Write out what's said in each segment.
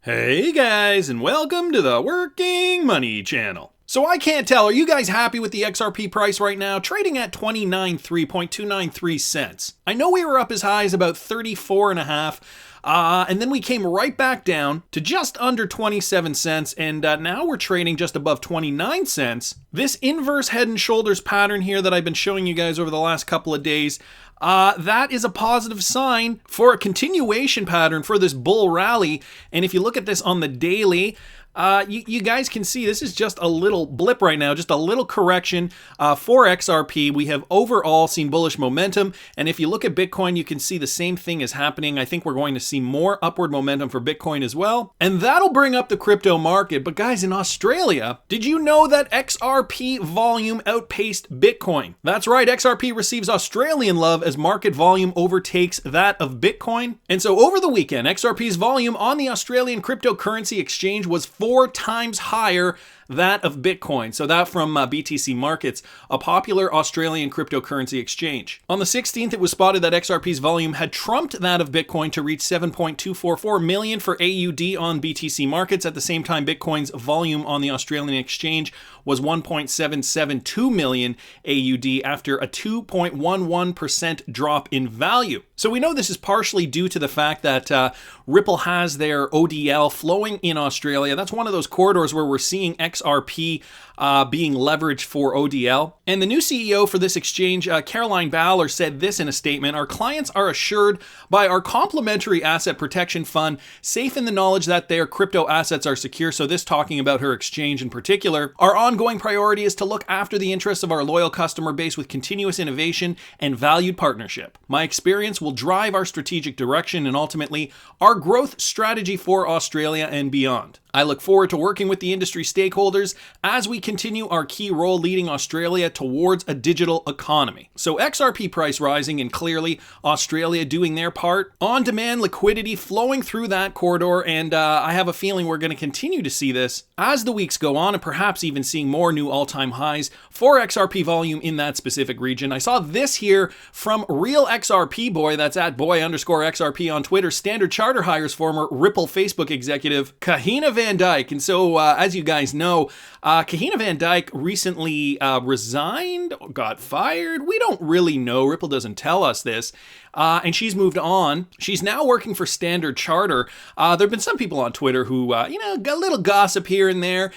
Hey guys, and welcome to the Working Money Channel. So I can't tell, are you guys happy with the XRP price right now? Trading at 293.293 cents. I know we were up as high as about 34.5, and then we came right back down to just under 27 cents, and now we're trading just above 29 cents. This inverse head and shoulders pattern here that I've been showing you guys over the last couple of days, that is a positive sign for a continuation pattern for this bull rally. And if you look at this on the daily, you guys can see this is just a little blip right now, just a little correction for XRP. We have overall seen bullish momentum, and if you look at Bitcoin, you can see the same thing is happening. I think we're going to see more upward momentum for Bitcoin as well, and that'll bring up the crypto market. But guys, in Australia, did you know that XRP volume outpaced Bitcoin? That's right, XRP receives Australian love as market volume overtakes that of Bitcoin. And so over the weekend, XRP's volume on the Australian cryptocurrency exchange was 4 times higher that of Bitcoin. So that from BTC Markets, a popular Australian cryptocurrency exchange. On the 16th, it was spotted that XRP's volume had trumped that of Bitcoin to reach 7.244 million for AUD on BTC Markets. At the same time, Bitcoin's volume on the Australian exchange was 1.772 million AUD after a 2.11% drop in value. So we know this is partially due to the fact that Ripple has their ODL flowing in Australia. That's one of those corridors where we're seeing XRP being leveraged for ODL. And the new CEO for this exchange, Caroline Bowler, said this in a statement: "Our clients are assured by our complementary asset protection fund, safe in the knowledge that their crypto assets are secure." So this talking about her exchange in particular. "Our ongoing priority is to look after the interests of our loyal customer base with continuous innovation and valued partnership. My experience will drive our strategic direction and ultimately our growth strategy for Australia and beyond. I look forward to working with the industry stakeholders as we continue our key role leading Australia towards a digital economy." So XRP price rising, and clearly Australia doing their part. On-demand liquidity flowing through that corridor, and I have a feeling we're going to continue to see this as the weeks go on, and perhaps even seeing more new all-time highs for XRP volume in that specific region. I saw this here from Real XRP Boy, that's at boy_XRP on Twitter. Standard Charter hires former Ripple Facebook executive Kahina Van Dyke. And so, as you guys know, Kahina Van Dyke recently resigned, got fired. We don't really know. Ripple doesn't tell us this. And she's moved on. She's now working for Standard Charter. There have been some people on Twitter who, got a little gossip here and there.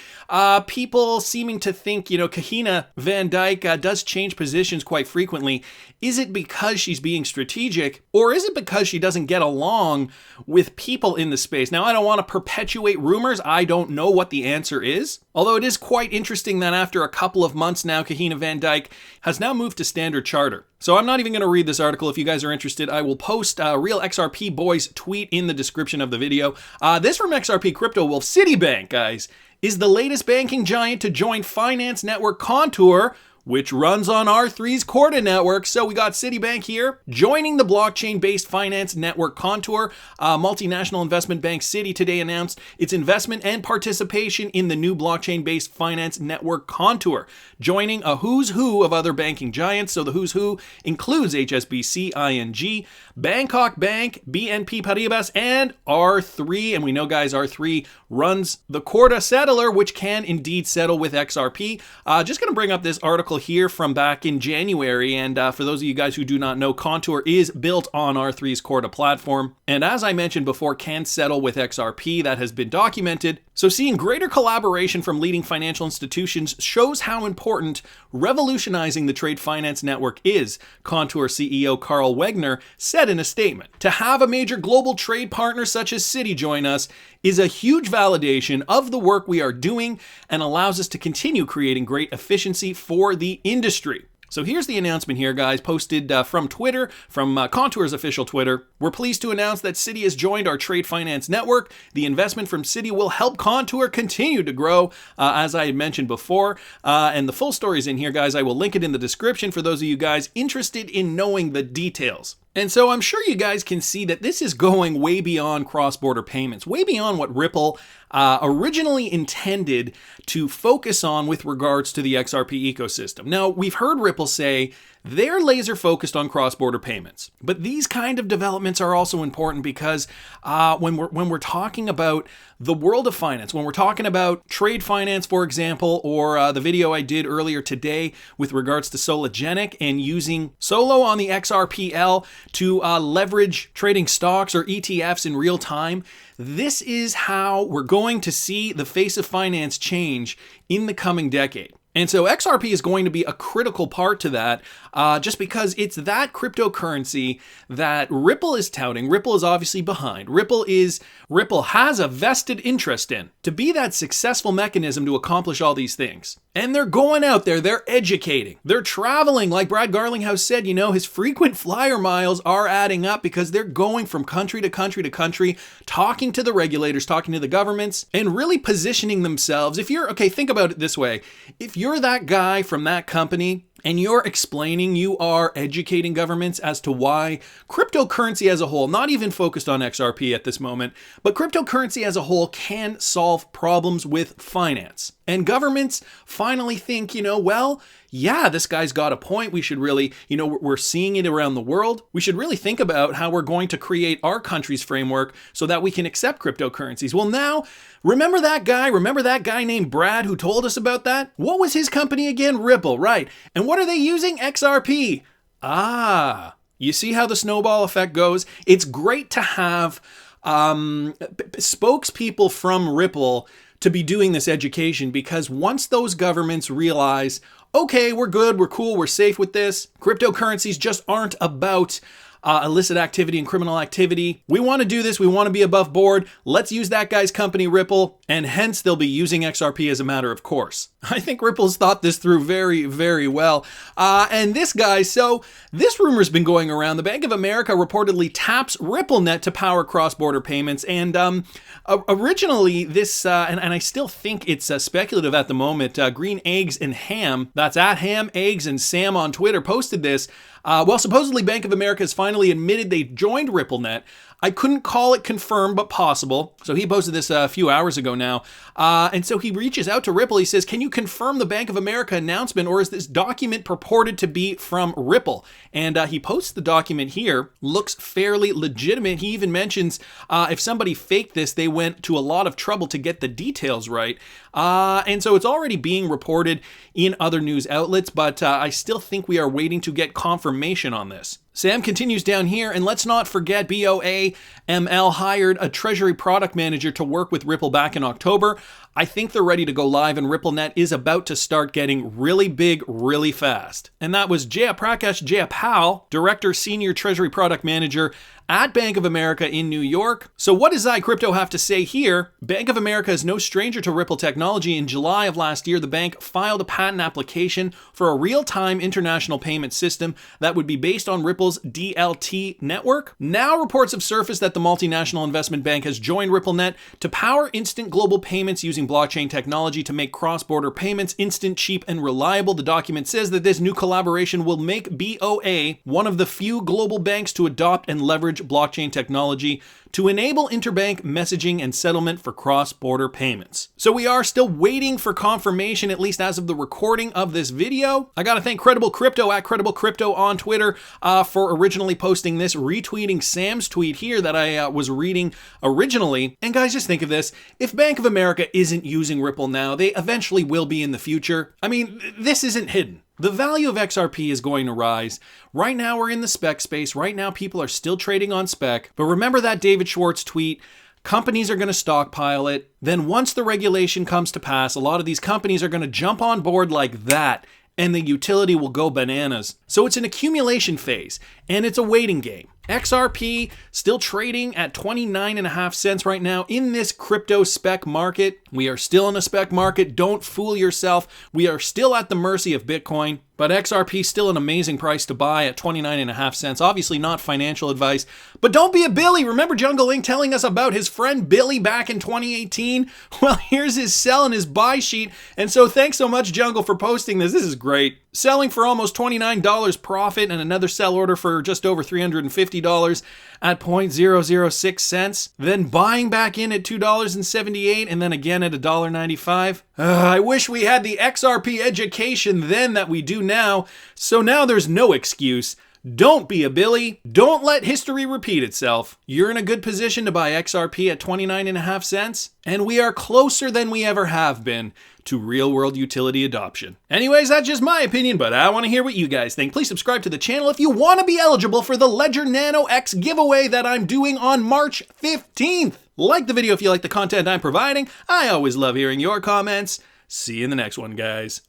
People seeming to think, Kahina Van Dyke does change positions quite frequently. Is it because she's being strategic, or is it because she doesn't get along with people in the space? Now, I don't want to perpetuate rumors. I don't know what the answer is. Although it is quite interesting that after a couple of months now, Kahina Van Dyke has now moved to Standard Charter. So I'm not even going to read this article. If you guys are interested, I will post Real XRP Boy's tweet in the description of the video. This from XRP Crypto Wolf. Citibank, guys, is the latest banking giant to join finance network Contour, which runs on R3’s Corda network. So we got Citibank here joining the blockchain-based finance network Contour. Multinational investment bank Citi today announced its investment and participation in the new blockchain-based finance network Contour, joining a who's who of other banking giants. So the who's who includes HSBC, ING, Bangkok Bank, BNP Paribas, and R3. And we know, guys, R3 runs the Corda settler, which can indeed settle with XRP. Just going to bring up this article here from back in January, and for those of you guys who do not know, Contour is built on R3's Corda platform, and as I mentioned before, can settle with XRP. That has been documented. So seeing greater collaboration from leading financial institutions shows how important revolutionizing the trade finance network is, Contour CEO Carl Wegner said in a statement. "To have a major global trade partner such as Citi join us is a huge validation of the work we are doing and allows us to continue creating great efficiency for the industry." So here's the announcement here, guys, posted from Twitter, from Contour's official Twitter. "We're pleased to announce that Citi has joined our trade finance network. The investment from Citi will help Contour continue to grow, as I had mentioned before. And the full story is in here, guys. I will link it in the description for those of you guys interested in knowing the details. And so I'm sure you guys can see that this is going way beyond cross-border payments, way beyond what Ripple originally intended to focus on with regards to the XRP ecosystem. Now, we've heard Ripple say they're laser focused on cross-border payments. But these kind of developments are also important because when we're talking about the world of finance, when we're talking about trade finance, for example, or the video I did earlier today with regards to Sologenic and using Solo on the XRPL to leverage trading stocks or ETFs in real time, this is how we're going to see the face of finance change in the coming decade. And so XRP is going to be a critical part to that, just because it's that cryptocurrency that Ripple is touting. Ripple is obviously behind. Ripple has a vested interest in to be that successful mechanism to accomplish all these things. And they're going out there, they're educating, they're traveling. Like Brad Garlinghouse said, his frequent flyer miles are adding up because they're going from country to country to country, talking to the regulators, talking to the governments, and really positioning themselves. Think about it this way. If you're that guy from that company and you're explaining, you are educating governments as to why cryptocurrency as a whole, not even focused on XRP at this moment, but cryptocurrency as a whole can solve problems with finance. And governments finally think, this guy's got a point. We should really, we're seeing it around the world. We should really think about how we're going to create our country's framework so that we can accept cryptocurrencies. Well, now, remember that guy named Brad who told us about that? What was his company again? Ripple, right. And what are they using? XRP. You see how the snowball effect goes? It's great to have spokespeople from Ripple to be doing this education, because once those governments realize, okay, we're good, we're cool, we're safe with this, cryptocurrencies just aren't about illicit activity and criminal activity. We want to do this. We want to be above board. Let's use that guy's company, Ripple, and hence they'll be using XRP as a matter of course. I think Ripple's thought this through very, very well. And this guy, so this rumor's been going around. The Bank of America reportedly taps RippleNet to power cross-border payments. And originally this, and I still think it's speculative at the moment, Green Eggs and Ham, that's at Ham, Eggs, and Sam on Twitter, posted this. Supposedly Bank of America has finally admitted they joined RippleNet. I couldn't call it confirmed, but possible. So he posted this a few hours ago now. And so he reaches out to Ripple. He says, can you confirm the Bank of America announcement, or is this document purported to be from Ripple? And he posts the document here. Looks fairly legitimate. He even mentions if somebody faked this, they went to a lot of trouble to get the details right. And so it's already being reported in other news outlets, but I still think we are waiting to get confirmation on this. Sam continues down here, and let's not forget BOAML hired a treasury product manager to work with Ripple back in October. I think they're ready to go live, and RippleNet is about to start getting really big really fast. And that was Jayaprakash Jayapal, Director Senior Treasury Product Manager at Bank of America in New York. So what does iCrypto have to say here? Bank of America is no stranger to Ripple technology. In July of last year, the bank filed a patent application for a real-time international payment system that would be based on Ripple's DLT network. Now reports have surfaced that the multinational investment bank has joined RippleNet to power instant global payments using blockchain technology to make cross-border payments instant, cheap, and reliable. The document says that this new collaboration will make BOA one of the few global banks to adopt and leverage blockchain technology to enable interbank messaging and settlement for cross-border payments. So we are still waiting for confirmation, at least as of the recording of this video. I gotta thank Credible Crypto at Credible Crypto on Twitter for originally posting this, retweeting Sam's tweet here that I was reading originally. And guys, just think of this. If Bank of America isn't using Ripple now, they eventually will be in the future. I mean, this isn't hidden. The value of XRP is going to rise. Right now we're in the spec space. Right now people are still trading on spec. But remember that David Schwartz tweet, companies are going to stockpile it. Then once the regulation comes to pass, a lot of these companies are going to jump on board like that, and the utility will go bananas. So it's an accumulation phase, and it's a waiting game. XRP still trading at 29.5 cents right now in this crypto spec market. We are still in a spec market. Don't fool yourself. We are still at the mercy of Bitcoin. But XRP is still an amazing price to buy at 29.5 cents. Obviously not financial advice, but don't be a Billy. Remember Jungle Link telling us about his friend Billy back in 2018? Well, here's his sell and his buy sheet. And so thanks so much, Jungle, for posting this. This is great. Selling for almost $29 profit and another sell order for just over $350. at 0.006 cents, then buying back in at $2.78, and then again at $1.95. I wish we had the XRP education then that we do now, so now there's no excuse. Don't be a Billy. Don't let history repeat itself. You're in a good position to buy XRP at 29.5 cents, and we are closer than we ever have been to real-world utility adoption. Anyways, that's just my opinion, but I want to hear what you guys think. Please subscribe to the channel if you want to be eligible for the Ledger Nano X giveaway that I'm doing on March 15th. Like the video if you like the content I'm providing. I always love hearing your comments. See you in the next one, guys.